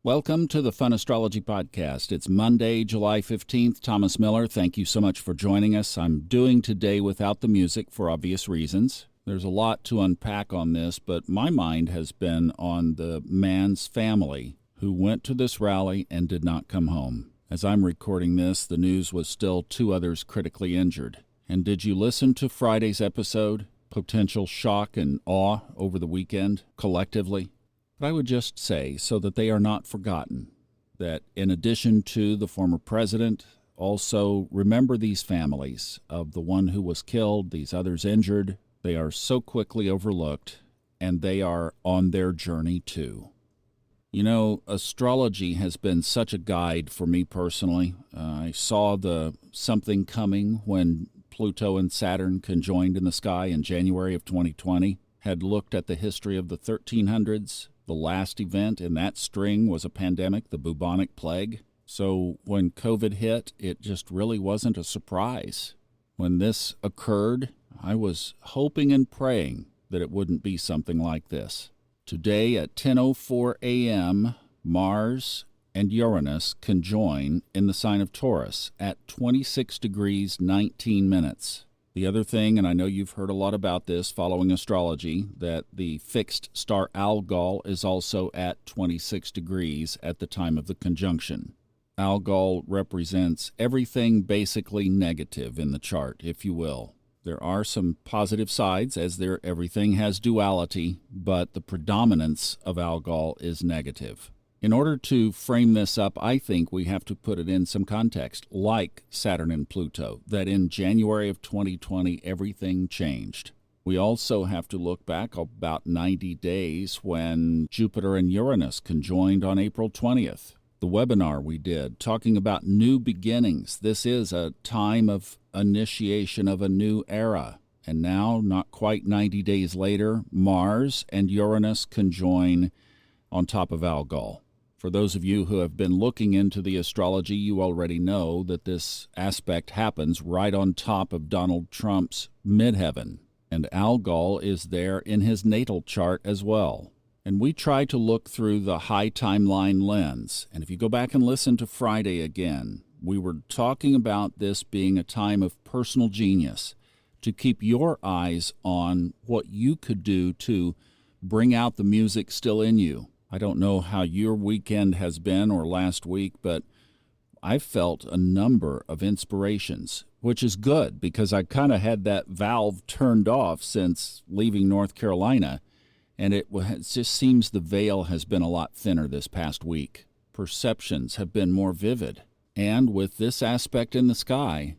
Welcome to the Fun Astrology Podcast. It's Monday, July 15th. Thomas Miller, thank you so much for joining us. I'm doing today without the music for obvious reasons. There's a lot to unpack on this, but my mind has been on the man's family who went to this rally and did not come home. As I'm recording this, the news was still 2 others critically injured. And did you listen to Friday's episode? Potential shock and awe over the weekend, collectively? But I would just say, so that they are not forgotten, that in addition to the former president, also remember these families of the one who was killed, these others injured. They are so quickly overlooked, and they are on their journey too. You know, astrology has been such a guide for me personally. I saw the something coming when Pluto and Saturn conjoined in the sky in January of 2020, had looked at the history of the 1300s. The last event in that string was a pandemic, the bubonic plague. So when COVID hit, it just really wasn't a surprise. When this occurred, I was hoping and praying that it wouldn't be something like this. Today at 10:04 a.m., Mars and Uranus conjoin in the sign of Taurus at 26 degrees 19 minutes. The other thing, and I know you've heard a lot about this following astrology, that the fixed star Algol is also at 26 degrees at the time of the conjunction. Algol represents everything basically negative in the chart, if you will. There are some positive sides, as everything has duality, but the predominance of Algol is negative. In order to frame this up, I think we have to put it in some context, like Saturn and Pluto, that in January of 2020, everything changed. We also have to look back about 90 days when Jupiter and Uranus conjoined on April 20th. The webinar we did talking about new beginnings. This is a time of initiation of a new era. And now, not quite 90 days later, Mars and Uranus conjoin on top of Algol. For those of you who have been looking into the astrology, you already know that this aspect happens right on top of Donald Trump's midheaven, and Algol is there in his natal chart as well. And we try to look through the high timeline lens, and if you go back and listen to Friday again, we were talking about this being a time of personal genius, to keep your eyes on what you could do to bring out the music still in you. I don't know how your weekend has been or last week, but I've felt a number of inspirations, which is good because I kind of had that valve turned off since leaving North Carolina, and it just seems the veil has been a lot thinner this past week. Perceptions have been more vivid. And with this aspect in the sky,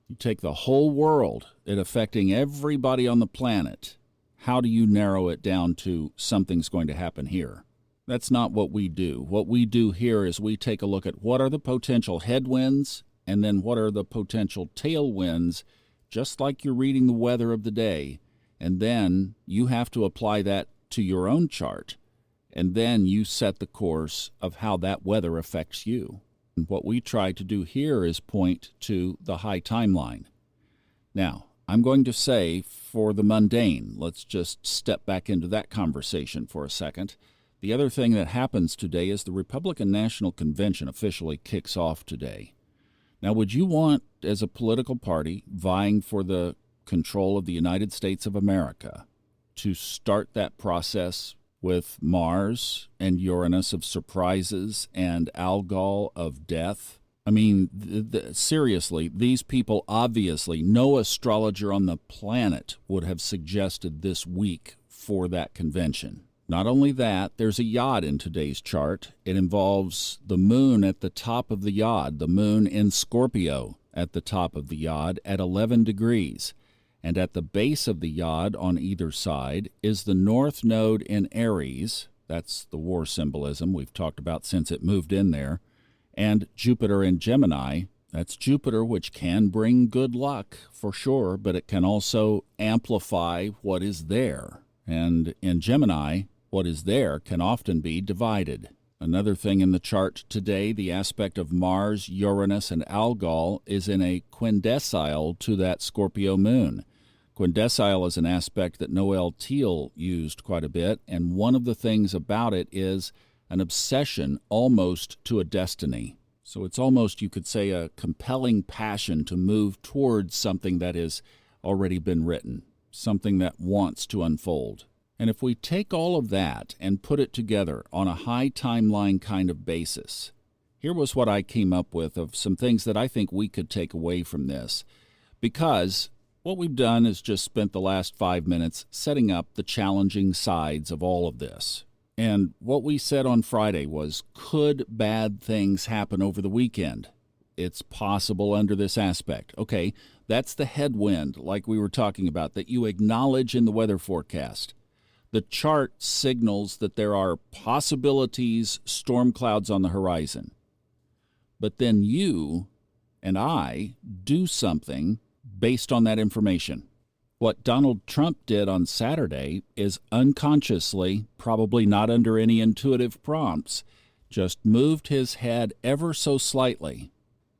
you take the whole world, it affecting everybody on the planet. How do you narrow it down to something's going to happen here? That's not what we do. What we do here is we take a look at what are the potential headwinds and then what are the potential tailwinds, just like you're reading the weather of the day. And then you have to apply that to your own chart. And then you set the course of how that weather affects you. And what we try to do here is point to the high timeline. Now, I'm going to say for the mundane, let's just step back into that conversation for a second. The other thing that happens today is the Republican National Convention officially kicks off today. Now, would you want, as a political party vying for the control of the United States of America, to start that process with Mars and Uranus of surprises and Algol of death? I mean, seriously, these people obviously, no astrologer on the planet would have suggested this week for that convention. Not only that, there's a yod in today's chart. It involves the moon at the top of the yod, the moon in Scorpio at the top of the yod at 11 degrees. And at the base of the yod on either side is the north node in Aries. That's the war symbolism we've talked about since it moved in there. And Jupiter in Gemini. That's Jupiter, which can bring good luck for sure, but it can also amplify what is there. And in Gemini, what is there can often be divided. Another thing in the chart today, the aspect of Mars, Uranus, and Algol is in a quindecile to that Scorpio moon. Quindecile is an aspect that Noel Teal used quite a bit, and one of the things about it is an obsession almost to a destiny. So it's almost, you could say, a compelling passion to move towards something that has already been written, something that wants to unfold. And if we take all of that and put it together on a high timeline kind of basis, here was what I came up with of some things that I think we could take away from this. Because what we've done is just spent the last 5 minutes setting up the challenging sides of all of this. And what we said on Friday was, could bad things happen over the weekend? It's possible under this aspect. Okay, that's the headwind, like we were talking about, that you acknowledge in the weather forecast. The chart signals that there are possibilities, storm clouds on the horizon. But then you and I do something based on that information. What Donald Trump did on Saturday is unconsciously, probably not under any intuitive prompts, just moved his head ever so slightly,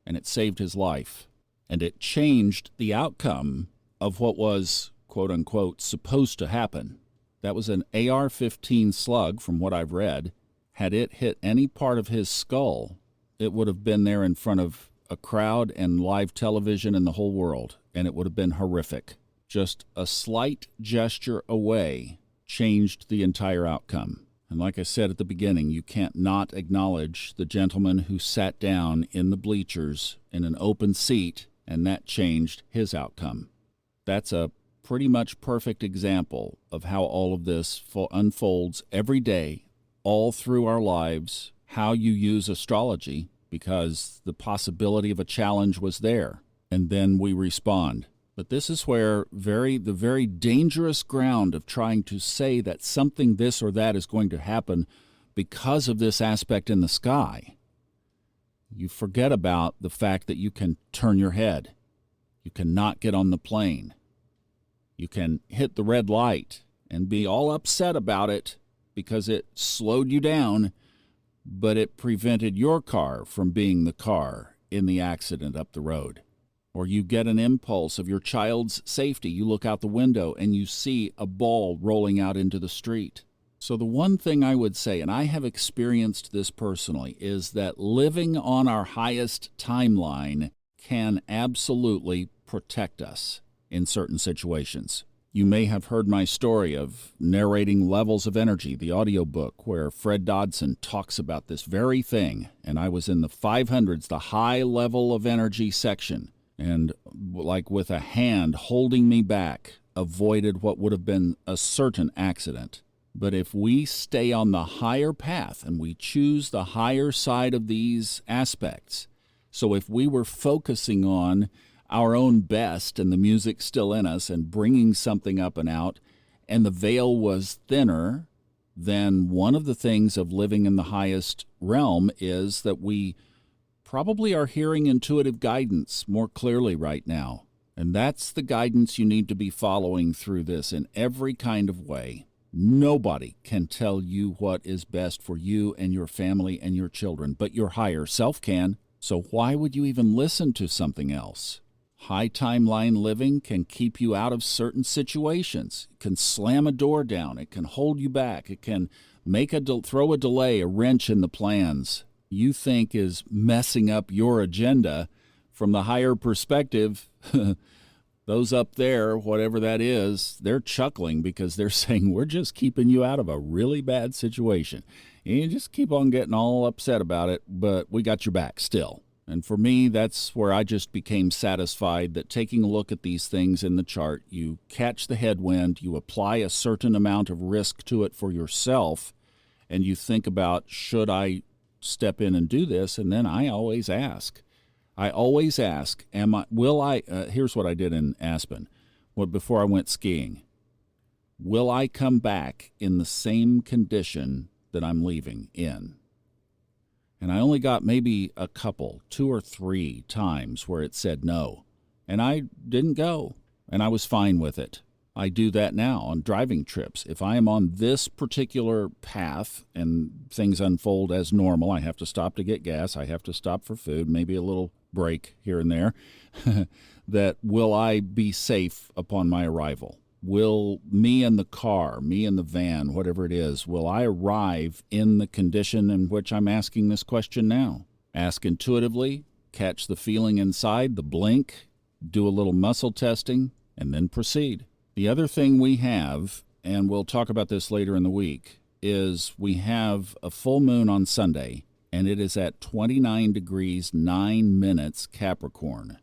and it saved his life. And it changed the outcome of what was, quote-unquote, supposed to happen. That was an AR-15 slug, from what I've read. Had it hit any part of his skull, it would have been there in front of a crowd and live television in the whole world, and it would have been horrific. Just a slight gesture away changed the entire outcome. And like I said at the beginning, you can't not acknowledge the gentleman who sat down in the bleachers in an open seat, and that changed his outcome. That's a pretty much perfect example of how all of this unfolds every day, all through our lives, how you use astrology, because the possibility of a challenge was there, and then we respond. But this is where the very dangerous ground of trying to say that something this or that is going to happen because of this aspect in the sky. You forget about the fact that you can turn your head. You cannot get on the plane. You can hit the red light and be all upset about it because it slowed you down, but it prevented your car from being the car in the accident up the road. Or you get an impulse of your child's safety. You look out the window and you see a ball rolling out into the street. So the one thing I would say, and I have experienced this personally, is that living on our highest timeline can absolutely protect us in certain situations. You may have heard my story of narrating Levels of Energy, the audiobook, where Fred Dodson talks about this very thing. And I was in the 500s, the high level of energy section. And like with a hand holding me back, avoided what would have been a certain accident. But if we stay on the higher path and we choose the higher side of these aspects, so if we were focusing on our own best and the music still in us and bringing something up and out, and the veil was thinner, then one of the things of living in the highest realm is that we probably are hearing intuitive guidance more clearly right now. And that's the guidance you need to be following through this in every kind of way. Nobody can tell you what is best for you and your family and your children, but your higher self can. So why would you even listen to something else? High timeline living can keep you out of certain situations. It can slam a door down. It can hold you back. It can make throw a delay, a wrench in the plans you think is messing up your agenda. From the higher perspective, those up there, whatever that is, they're chuckling because they're saying, we're just keeping you out of a really bad situation. And you just keep on getting all upset about it, but we got your back still. And for me, that's where I just became satisfied that taking a look at these things in the chart, you catch the headwind, you apply a certain amount of risk to it for yourself, and you think about, should I step in and do this? And then I always ask, here's what I did in Aspen, before I went skiing. Will I come back in the same condition that I'm leaving in? And I only got maybe a couple, 2 or 3 times where it said no. And I didn't go, and I was fine with it. I do that now on driving trips. If I am on this particular path and things unfold as normal, I have to stop to get gas, I have to stop for food, maybe a little break here and there, that will I be safe upon my arrival? Will me in the car, me in the van, whatever it is, will I arrive in the condition in which I'm asking this question now? Ask intuitively, catch the feeling inside, the blink, do a little muscle testing, and then proceed. The other thing we have, and we'll talk about this later in the week, is we have a full moon on Sunday, and it is at 29 degrees 9 minutes Capricorn.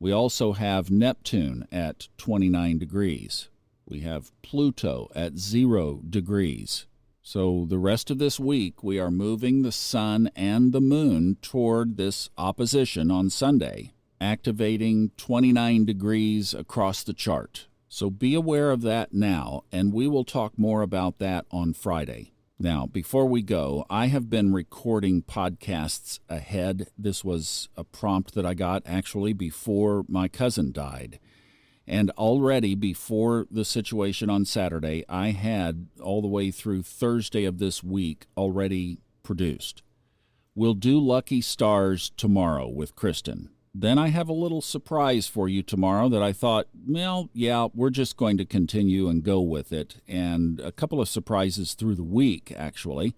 We also have Neptune at 29 degrees. We have Pluto at 0 degrees. So the rest of this week, we are moving the sun and the moon toward this opposition on Sunday, activating 29 degrees across the chart. So be aware of that now, and we will talk more about that on Friday. Now, before we go, I have been recording podcasts ahead. This was a prompt that I got actually before my cousin died. And already before the situation on Saturday, I had all the way through Thursday of this week already produced. We'll do Lucky Stars tomorrow with Kristen. Then I have a little surprise for you tomorrow that I thought, well, yeah, we're just going to continue and go with it. And a couple of surprises through the week, actually.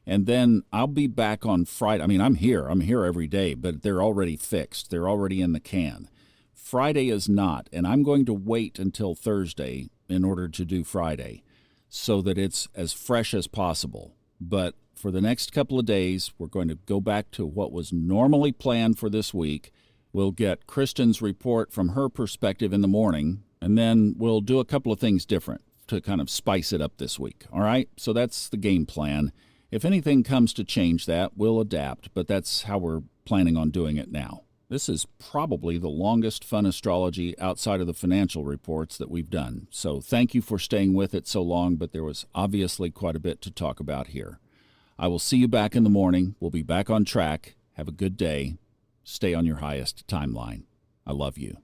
And then I'll be back on Friday. I mean, I'm here every day, but they're already fixed. They're already in the can. Friday is not, and I'm going to wait until Thursday in order to do Friday so that it's as fresh as possible. But for the next couple of days, we're going to go back to what was normally planned for this week. We'll get Kristen's report from her perspective in the morning, and then we'll do a couple of things different to kind of spice it up this week. All right? So that's the game plan. If anything comes to change that, we'll adapt, but that's how we're planning on doing it now. This is probably the longest fun astrology outside of the financial reports that we've done. So thank you for staying with it so long, but there was obviously quite a bit to talk about here. I will see you back in the morning. We'll be back on track. Have a good day. Stay on your highest timeline. I love you.